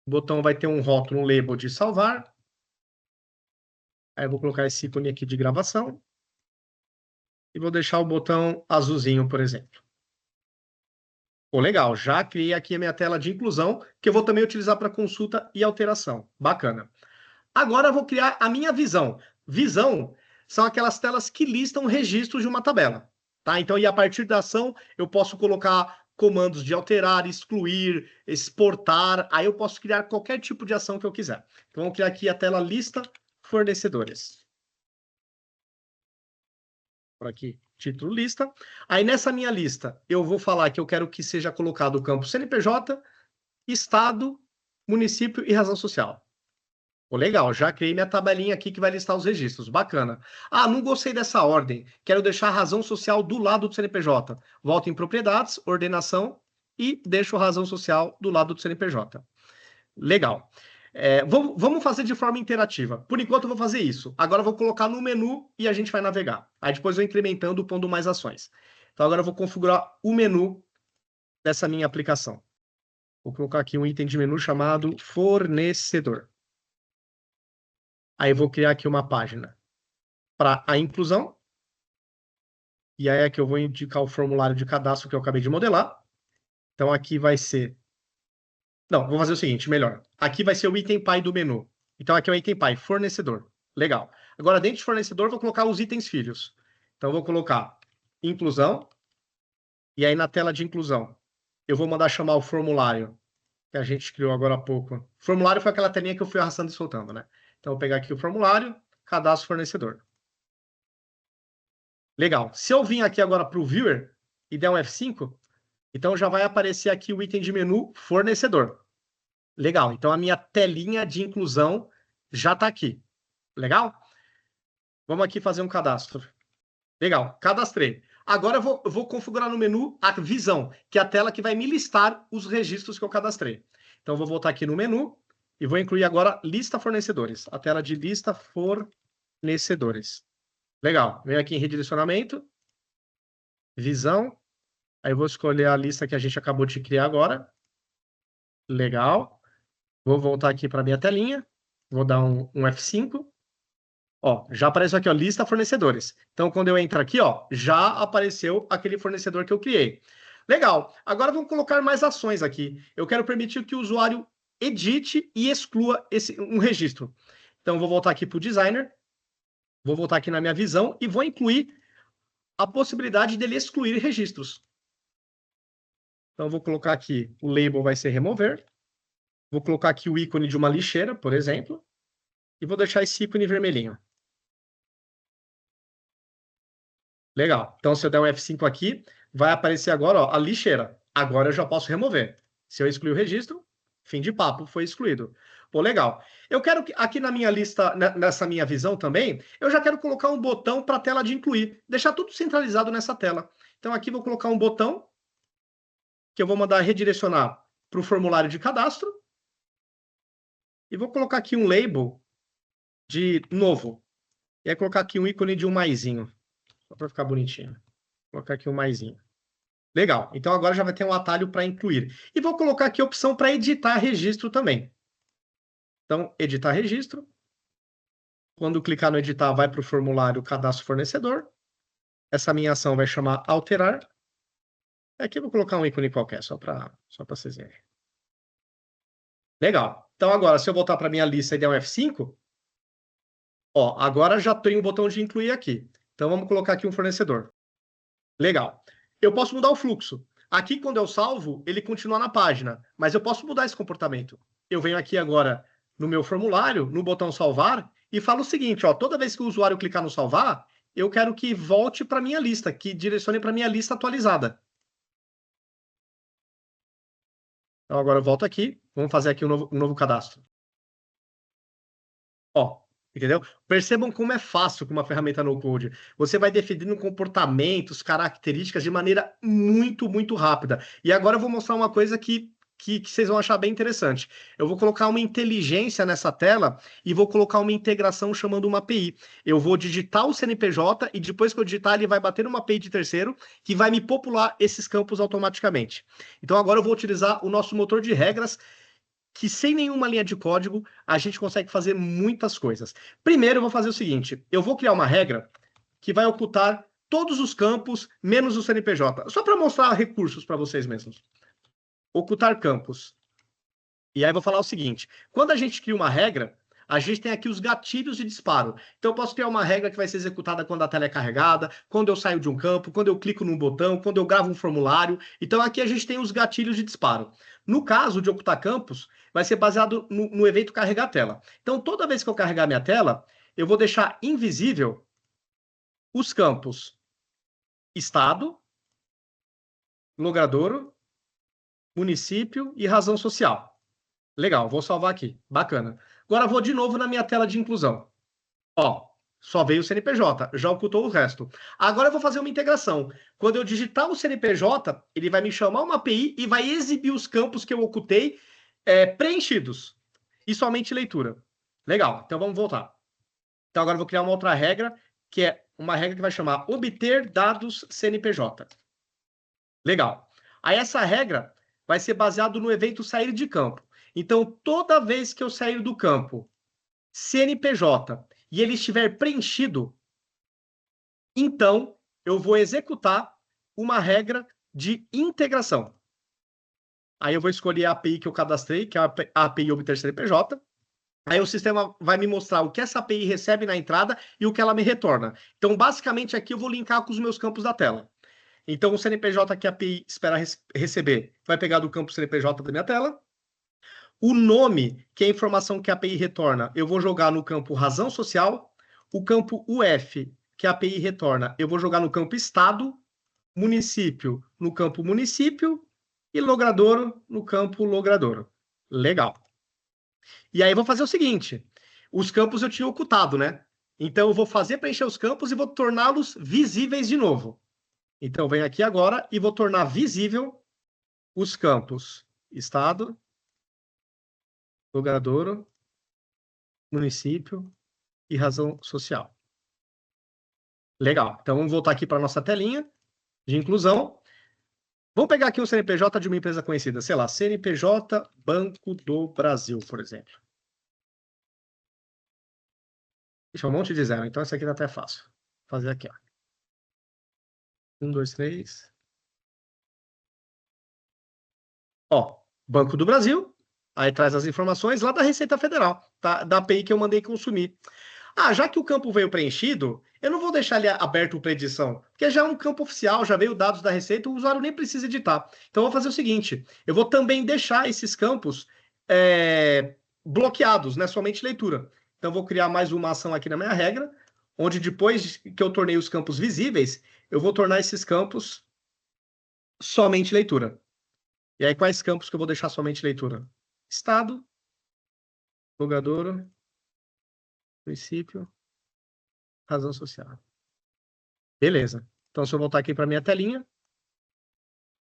O botão vai ter um rótulo, um label de salvar. Aí eu vou colocar esse ícone aqui de gravação. E vou deixar o botão azulzinho, por exemplo. Pô, legal. Já criei aqui a minha tela de inclusão, que eu vou também utilizar para consulta e alteração. Bacana. Agora eu vou criar a minha visão. Visão são aquelas telas que listam registros de uma tabela. Tá? Então, e a partir da ação, eu posso colocar comandos de alterar, excluir, exportar. Aí eu posso criar qualquer tipo de ação que eu quiser. Então, vamos criar aqui a tela lista fornecedores. Por aqui, título lista. Aí, nessa minha lista, eu vou falar que eu quero que seja colocado o campo CNPJ, estado, município e razão social. Pô, legal, já criei minha tabelinha aqui que vai listar os registros. Bacana. Não gostei dessa ordem. Quero deixar a razão social do lado do CNPJ. Volto em propriedades, ordenação e deixo a razão social do lado do CNPJ. Legal. Vamos fazer de forma interativa. Por enquanto eu vou fazer isso. Agora eu vou colocar no menu e a gente vai navegar. Aí depois eu vou incrementando, pondo mais ações. Então agora eu vou configurar o menu dessa minha aplicação. Vou colocar aqui um item de menu chamado fornecedor. Aí vou criar aqui uma página para a inclusão. E aí aqui eu vou indicar o formulário de cadastro que eu acabei de modelar. Então aqui vai ser... Não, vou fazer o seguinte, melhor. Aqui vai ser o item pai do menu. Então aqui é o item pai, fornecedor. Legal. Agora dentro de fornecedor vou colocar os itens filhos. Então eu vou colocar inclusão, E aí na tela de inclusão, eu vou mandar chamar o formulário que a gente criou agora há pouco. O formulário foi aquela telinha que eu fui arrastando e soltando, né? Então, eu vou pegar aqui o formulário, cadastro fornecedor. Legal. Se eu vim aqui agora para o Viewer e der um F5, então já vai aparecer aqui o item de menu fornecedor. Legal. Então, a minha telinha de inclusão já está aqui. Legal? Vamos aqui fazer um cadastro. Legal. Cadastrei. Agora eu vou configurar no menu a visão, que é a tela que vai me listar os registros que eu cadastrei. Então, eu vou voltar aqui no menu e vou incluir agora lista fornecedores. A tela de lista fornecedores. Legal. Venho aqui em redirecionamento, visão. Aí eu vou escolher a lista que a gente acabou de criar agora. Legal. Vou voltar aqui para a minha telinha. Vou dar um F5. Ó, já apareceu aqui, ó, lista fornecedores. Então, quando eu entro aqui, ó, já apareceu aquele fornecedor que eu criei. Legal. Agora vamos colocar mais ações aqui. Eu quero permitir que o usuário edite e exclua um registro. Então, vou voltar aqui para o designer. Vou voltar aqui na minha visão e vou incluir a possibilidade dele excluir registros. Então, vou colocar aqui, o label vai ser remover. Vou colocar aqui o ícone de uma lixeira, por exemplo. E vou deixar esse ícone vermelhinho. Legal. Então, se eu der um F5 aqui, vai aparecer agora, ó, a lixeira. Agora eu já posso remover. Se eu excluir o registro, fim de papo, foi excluído. Pô, legal. Eu quero que aqui na minha lista, nessa minha visão também, eu já quero colocar um botão para a tela de incluir. Deixar tudo centralizado nessa tela. Então, aqui vou colocar um botão que eu vou mandar redirecionar para o formulário de cadastro. E vou colocar aqui um label de novo. E aí colocar aqui um ícone de um maisinho. Só para ficar bonitinho. Vou colocar aqui um maisinho. Legal. Então agora já vai ter um atalho para incluir. E vou colocar aqui a opção para editar registro também. Então, editar registro. Quando clicar no editar, vai para o formulário cadastro fornecedor. Essa minha ação vai chamar alterar. Aqui eu vou colocar um ícone qualquer, só para vocês verem. Legal. Então agora, se eu voltar para a minha lista e der um F5, ó, agora já tenho o botão de incluir aqui. Então vamos colocar aqui um fornecedor. Legal. Eu posso mudar o fluxo. Aqui, quando eu salvo, ele continua na página, mas eu posso mudar esse comportamento. Eu venho aqui agora no meu formulário, no botão salvar, e falo o seguinte, ó, toda vez que o usuário clicar no salvar, eu quero que volte para a minha lista, que direcione para a minha lista atualizada. Então, agora eu volto aqui, vamos fazer aqui um novo cadastro. Ó, entendeu? Percebam como é fácil com uma ferramenta no-code. Você vai definindo comportamentos, características de maneira muito, muito rápida. E agora eu vou mostrar uma coisa que vocês vão achar bem interessante. Eu vou colocar uma inteligência nessa tela e vou colocar uma integração chamando uma API. Eu vou digitar o CNPJ e depois que eu digitar, ele vai bater numa API de terceiro que vai me popular esses campos automaticamente. Então agora eu vou utilizar o nosso motor de regras que sem nenhuma linha de código, a gente consegue fazer muitas coisas. Primeiro, eu vou fazer o seguinte, eu vou criar uma regra que vai ocultar todos os campos, menos o CNPJ, só para mostrar recursos para vocês mesmos. Ocultar campos. E aí eu vou falar o seguinte, quando a gente cria uma regra, a gente tem aqui os gatilhos de disparo. Então, eu posso criar uma regra que vai ser executada quando a tela é carregada, quando eu saio de um campo, quando eu clico num botão, quando eu gravo um formulário. Então, aqui a gente tem os gatilhos de disparo. No caso de ocultar campos, vai ser baseado no evento carregar a tela. Então, toda vez que eu carregar minha tela, eu vou deixar invisível os campos estado, logradouro, município e razão social. Legal, vou salvar aqui. Bacana. Agora vou de novo na minha tela de inclusão. Ó, só veio o CNPJ, já ocultou o resto. Agora eu vou fazer uma integração. Quando eu digitar o CNPJ, ele vai me chamar uma API e vai exibir os campos que eu ocultei preenchidos. E somente leitura. Legal, então vamos voltar. Então agora eu vou criar uma outra regra, que é uma regra que vai chamar obter dados CNPJ. Legal. Aí essa regra vai ser baseada no evento sair de campo. Então, toda vez que eu sair do campo CNPJ e ele estiver preenchido, então eu vou executar uma regra de integração. Aí eu vou escolher a API que eu cadastrei, que é a API obter CNPJ. Aí o sistema vai me mostrar o que essa API recebe na entrada e o que ela me retorna. Então, basicamente, aqui eu vou linkar com os meus campos da tela. Então, o CNPJ que a API espera receber vai pegar do campo CNPJ da minha tela. O nome, que é a informação que a API retorna, eu vou jogar no campo razão social. O campo UF, que a API retorna, eu vou jogar no campo estado. Município no campo município. E logradouro no campo logradouro. Legal. E aí eu vou fazer o seguinte. Os campos eu tinha ocultado, né? Então eu vou fazer preencher os campos e vou torná-los visíveis de novo. Então, eu venho aqui agora e vou tornar visível os campos estado, logradouro, município e razão social. Legal. Então, vamos voltar aqui para a nossa telinha de inclusão. Vamos pegar aqui um CNPJ de uma empresa conhecida, sei lá, CNPJ Banco do Brasil, por exemplo. Deixa um monte de zero, então esse aqui tá até fácil. Vou fazer aqui, ó. 1, 2, 3. Ó, Banco do Brasil, aí traz as informações lá da Receita Federal, tá? Da API que eu mandei consumir. Ah, já que o campo veio preenchido, eu não vou deixar ele aberto para edição, porque já é um campo oficial, já veio dados da Receita, o usuário nem precisa editar. Então, eu vou fazer o seguinte, eu vou também deixar esses campos bloqueados, né? Somente leitura. Então, eu vou criar mais uma ação aqui na minha regra, onde depois que eu tornei os campos visíveis, eu vou tornar esses campos somente leitura. E aí, quais campos que eu vou deixar somente leitura? Estado, logradouro, município, razão social. Beleza. Então, se eu voltar aqui para minha telinha,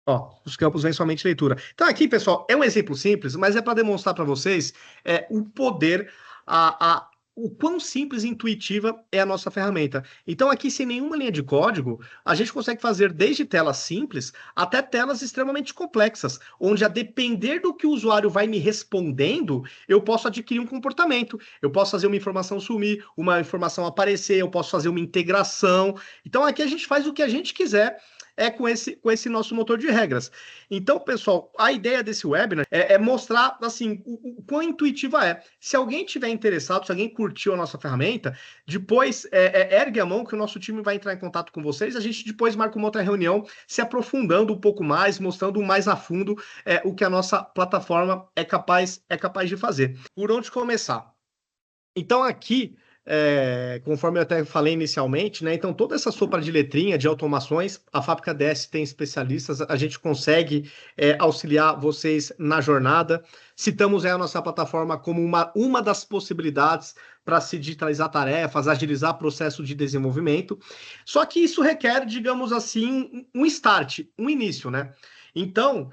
ó, os campos vêm somente leitura. Então, aqui, pessoal, é um exemplo simples, mas é para demonstrar para vocês o poder, o quão simples e intuitiva é a nossa ferramenta. Então, aqui, sem nenhuma linha de código, a gente consegue fazer desde telas simples até telas extremamente complexas, onde, a depender do que o usuário vai me respondendo, eu posso adquirir um comportamento. Eu posso fazer uma informação sumir, uma informação aparecer, eu posso fazer uma integração. Então, aqui a gente faz o que a gente quiser com esse nosso motor de regras. Então, pessoal, a ideia desse webinar é mostrar assim, o quão intuitiva é. Se alguém tiver interessado, se alguém curtiu a nossa ferramenta, depois ergue a mão que o nosso time vai entrar em contato com vocês. A gente depois marca uma outra reunião, se aprofundando um pouco mais, mostrando mais a fundo o que a nossa plataforma é capaz de fazer. Por onde começar? Então, aqui, conforme eu até falei inicialmente, né? Então, toda essa sopa de letrinha de automações, a Fábrica DS tem especialistas, a gente consegue auxiliar vocês na jornada. Citamos a nossa plataforma como uma das possibilidades para se digitalizar tarefas, agilizar processo de desenvolvimento. Só que isso requer, digamos assim, um start, um início, né? Então,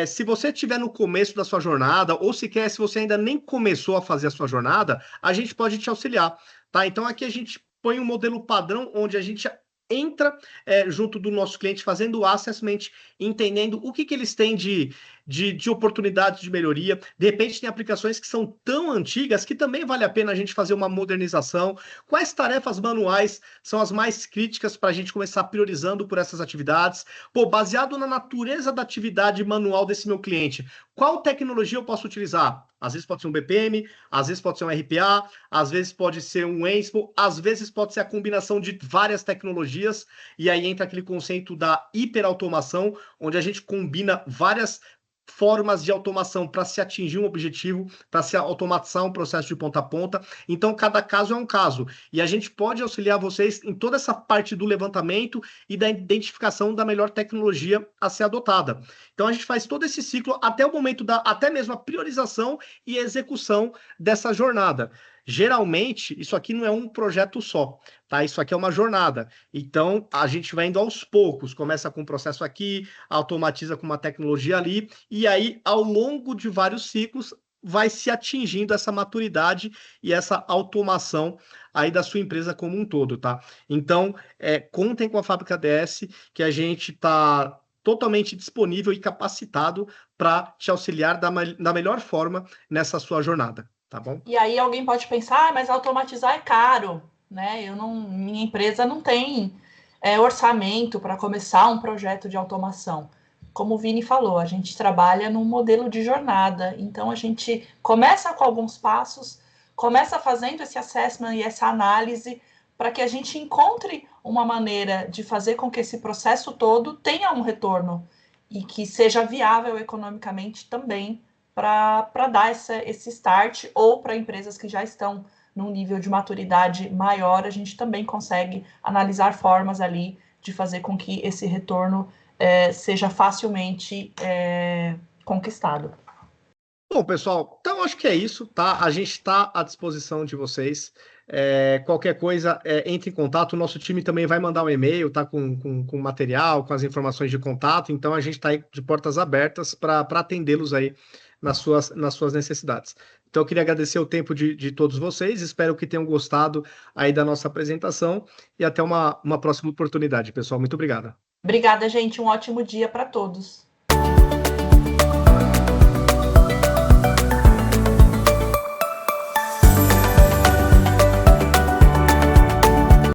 se você estiver no começo da sua jornada, ou se você ainda nem começou a fazer a sua jornada, a gente pode te auxiliar, tá? Então, aqui a gente põe um modelo padrão, onde a gente entra junto do nosso cliente, fazendo o assessment, entendendo o que eles têm de oportunidades de melhoria. De repente, tem aplicações que são tão antigas que também vale a pena a gente fazer uma modernização. Quais tarefas manuais são as mais críticas para a gente começar priorizando por essas atividades? Pô, baseado na natureza da atividade manual desse meu cliente, qual tecnologia eu posso utilizar? Às vezes pode ser um BPM, às vezes pode ser um RPA, às vezes pode ser um Ansible, às vezes pode ser a combinação de várias tecnologias, e aí entra aquele conceito da hiperautomação, onde a gente combina várias formas de automação para se atingir um objetivo, para se automatizar um processo de ponta a ponta. Então, cada caso é um caso. E a gente pode auxiliar vocês em toda essa parte do levantamento e da identificação da melhor tecnologia a ser adotada. Então, a gente faz todo esse ciclo até o momento até mesmo a priorização e execução dessa jornada. Geralmente, isso aqui não é um projeto só, tá? Isso aqui é uma jornada. Então, a gente vai indo aos poucos. Começa com um processo aqui, automatiza com uma tecnologia ali, e aí, ao longo de vários ciclos, vai se atingindo essa maturidade e essa automação aí da sua empresa como um todo, tá? Então, contem com a Fábrica DS, que a gente está totalmente disponível e capacitado para te auxiliar da melhor forma nessa sua jornada. Tá bom? E aí alguém pode pensar, mas automatizar é caro, né? Minha empresa não tem orçamento para começar um projeto de automação. Como o Vini falou, a gente trabalha num modelo de jornada, então a gente começa com alguns passos, começa fazendo esse assessment e essa análise para que a gente encontre uma maneira de fazer com que esse processo todo tenha um retorno e que seja viável economicamente também para dar esse start, ou para empresas que já estão num nível de maturidade maior, a gente também consegue analisar formas ali de fazer com que esse retorno seja facilmente conquistado. Bom, pessoal, então acho que é isso, tá? A gente está à disposição de vocês. Qualquer coisa, entre em contato. O nosso time também vai mandar um e-mail, tá? Com material, com as informações de contato. Então a gente está aí de portas abertas para atendê-los aí nas suas necessidades. Então eu queria agradecer o tempo de todos vocês. Espero que tenham gostado aí da nossa apresentação e até uma próxima oportunidade, pessoal. Muito obrigado. Obrigada, gente. Um ótimo dia para todos.